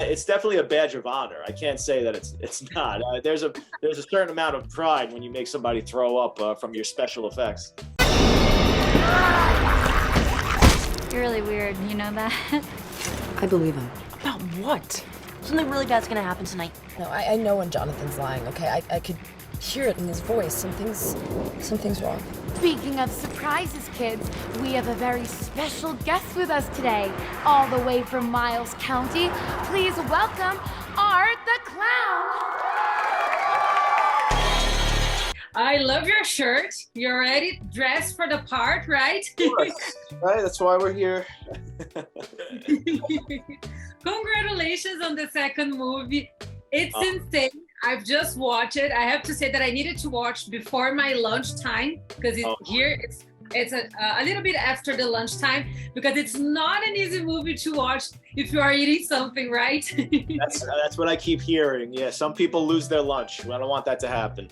It's definitely a badge of honor. I can't say that it's not. There's a certain amount of pride when you make somebody throw up from your special effects. You're really weird, you know that? I believe him. About what? Something really bad's gonna happen tonight. No, I know when Jonathan's lying, okay? I could hear it in his voice. Something's wrong. Speaking of surprises, kids, we have a very special guest with us today, all the way from Miles County. Please welcome Art the Clown. I love your shirt. You're already dressed for the part, right? Of course. Right, that's why we're here. Congratulations on the second movie. It's insane. I've just watched it. I have to say that I needed to watch before my lunchtime because here it's a little bit after the lunchtime because it's not an easy movie to watch if you are eating something, right? That's what I keep hearing. Yeah, some people lose their lunch. I don't want that to happen.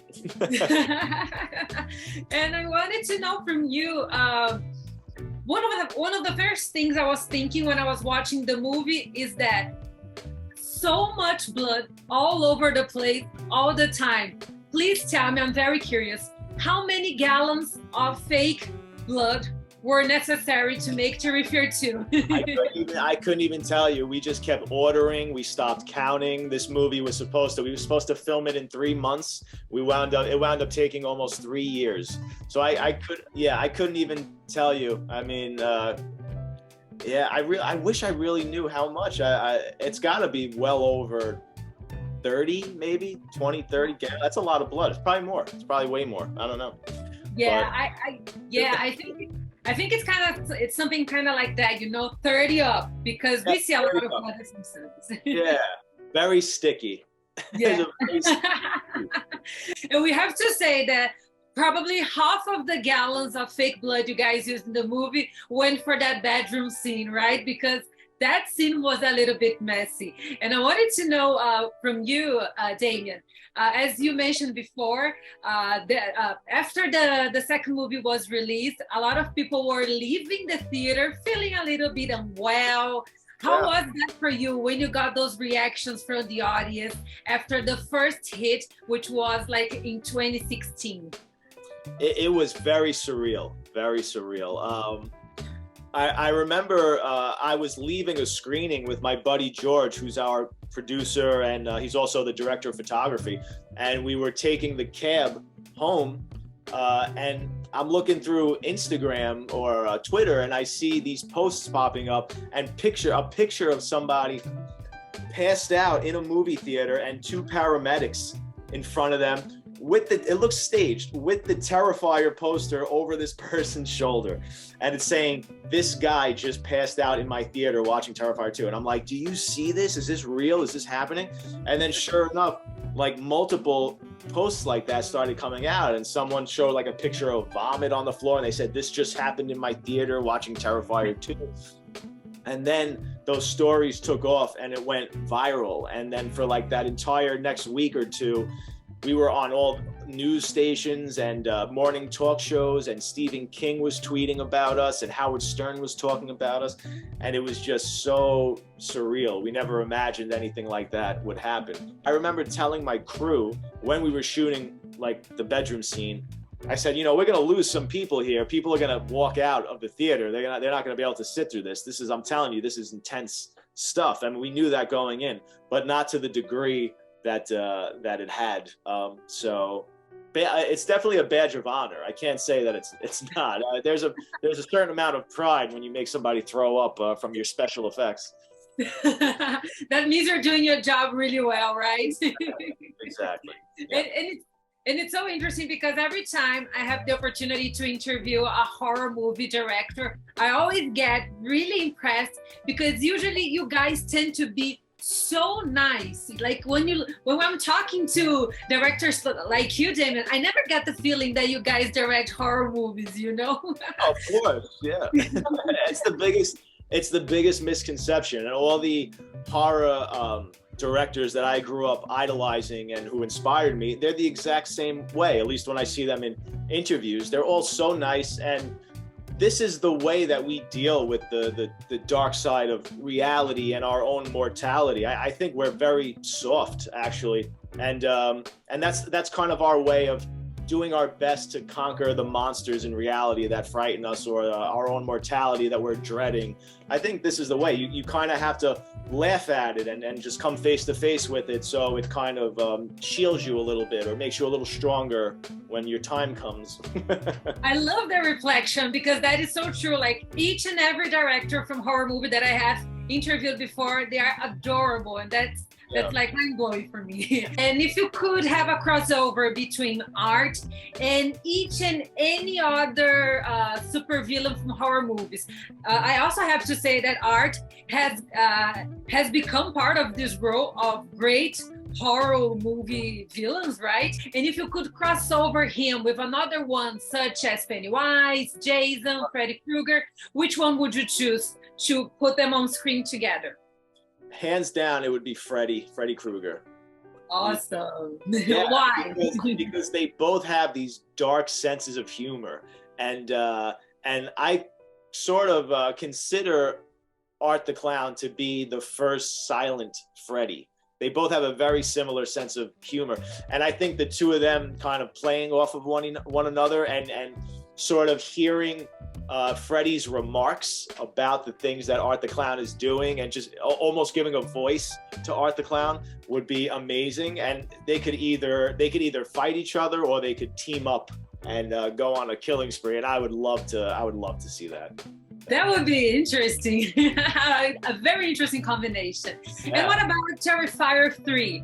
And I wanted to know from you, one of the first things I was thinking when I was watching the movie is that so much blood all over the place all the time. Please tell me, I'm very curious, how many gallons of fake blood were necessary to make Terrifier 2? I couldn't even tell you. We just kept ordering. We stopped counting. This movie we were supposed to film it in 3 months. It wound up taking almost 3 years. So I couldn't even tell you. I mean, I wish I really knew how much. It's got to be well over 30, maybe 20, 30. That's a lot of blood. It's probably more. It's probably way more. I don't know. Yeah, I think it's something kind of like that, 30 up, because we see a lot of blood sometimes. Yeah, very sticky. Yeah. And we have to say that probably half of the gallons of fake blood you guys used in the movie went for that bedroom scene, right? Because that scene was a little bit messy. And I wanted to know from you, Damien, as you mentioned before, after the second movie was released, a lot of people were leaving the theater feeling a little bit unwell. How was that for you when you got those reactions from the audience after the first hit, which was like in 2016? It was very surreal, very surreal. I remember I was leaving a screening with my buddy George, who's our producer, and he's also the director of photography. And we were taking the cab home, and I'm looking through Instagram or Twitter, and I see these posts popping up, and a picture of somebody passed out in a movie theater, and 2 paramedics in front of them. It looks staged, with the Terrifier poster over this person's shoulder, and it's saying, "This guy just passed out in my theater watching Terrifier 2." And I'm like, "Do you see this? Is this real? Is this happening?" And then sure enough, like multiple posts like that started coming out, and someone showed like a picture of vomit on the floor, and they said, "This just happened in my theater watching Terrifier 2." And then those stories took off and it went viral. And then for like that entire next week or two, we were on all news stations and morning talk shows, and Stephen King was tweeting about us, and Howard Stern was talking about us, and it was just so surreal. We never imagined anything like that would happen. I remember telling my crew when we were shooting like the bedroom scene, I said, we're gonna lose some people here. People are gonna walk out of the theater. They're not gonna be able to sit through this. I'm telling you, this is intense stuff. And we knew that going in, but not to the degree that it had. So it's definitely a badge of honor. I can't say that it's not. There's a certain amount of pride when you make somebody throw up from your special effects. That means you're doing your job really well, right? Exactly. Yeah. And it's so interesting because every time I have the opportunity to interview a horror movie director, I always get really impressed because usually you guys tend to be so nice. Like when I'm talking to directors like you, Damien, I never get the feeling that you guys direct horror movies, Of course, yeah. It's the biggest misconception, and all the horror directors that I grew up idolizing and who inspired me, they're the exact same way, at least when I see them in interviews. They're all so nice, and this is the way that we deal with the dark side of reality and our own mortality. I think we're very soft, actually, and that's kind of our way of doing our best to conquer the monsters in reality that frighten us, or our own mortality that we're dreading. I think this is the way. You kind of have to laugh at it and just come face to face with it, so it kind of shields you a little bit or makes you a little stronger when your time comes. I love that reflection, because that is so true. Like, each and every director from horror movie that I have interviewed before, they are adorable, and that's like mind-blowing for me. And if you could have a crossover between art and each and any other supervillain from horror movies, I also have to say that art has become part of this role of great horror movie villains, right? And if you could cross over him with another one, such as Pennywise, Jason, Freddy Krueger, which one would you choose to put them on screen together? Hands down, it would be Freddy Krueger. Awesome. Yeah, Why? Because they both have these dark senses of humor, and I sort of consider Art the Clown to be the first silent Freddy. They both have a very similar sense of humor, and I think the two of them kind of playing off of one another and sort of hearing Freddy's remarks about the things that Art the Clown is doing, and just almost giving a voice to Art the Clown would be amazing. And they could either fight each other, or they could team up and go on a killing spree. And I would love to see that. That would be interesting. A very interesting combination. Yeah. And what about Terrifier 3?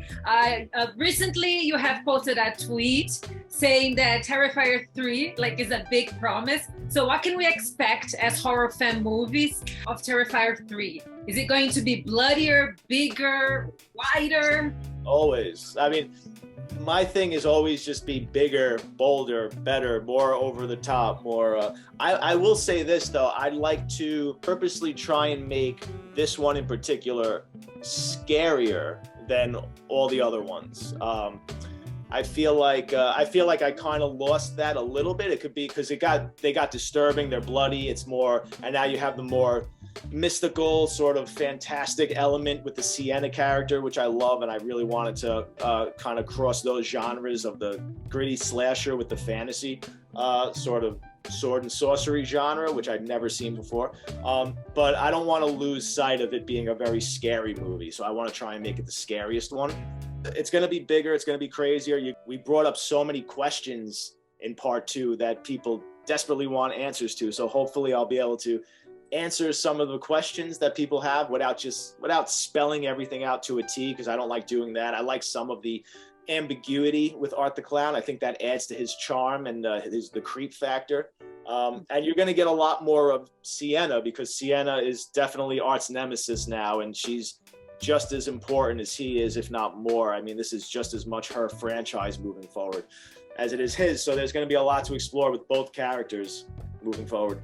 Recently, you have posted a tweet saying that Terrifier 3 is a big promise. So what can we expect as horror fan movies of Terrifier 3? Is it going to be bloodier, bigger, wider? Always. I mean, my thing is always just be bigger, bolder, better, more over the top, more. I will say this, though. I'd like to purposely try and make this one in particular scarier than all the other ones. I feel like I kind of lost that a little bit. It could be because they got disturbing, they're bloody, it's more, and now you have the more mystical, sort of fantastic element with the Sienna character, which I love, and I really wanted to kind of cross those genres of the gritty slasher with the fantasy sort of sword and sorcery genre, which I'd never seen before. But I don't want to lose sight of it being a very scary movie, so I want to try and make it the scariest one. It's going to be bigger, it's going to be crazier. We brought up so many questions in part 2 that people desperately want answers to, so hopefully I'll be able to answer some of the questions that people have without spelling everything out to a T, because I don't like doing that. I like some of the ambiguity with Art the Clown. I think that adds to his charm and the creep factor. And you're going to get a lot more of Sienna, because Sienna is definitely Art's nemesis now, and she's just as important as he is, if not more. I mean, this is just as much her franchise moving forward as it is his. So there's going to be a lot to explore with both characters moving forward.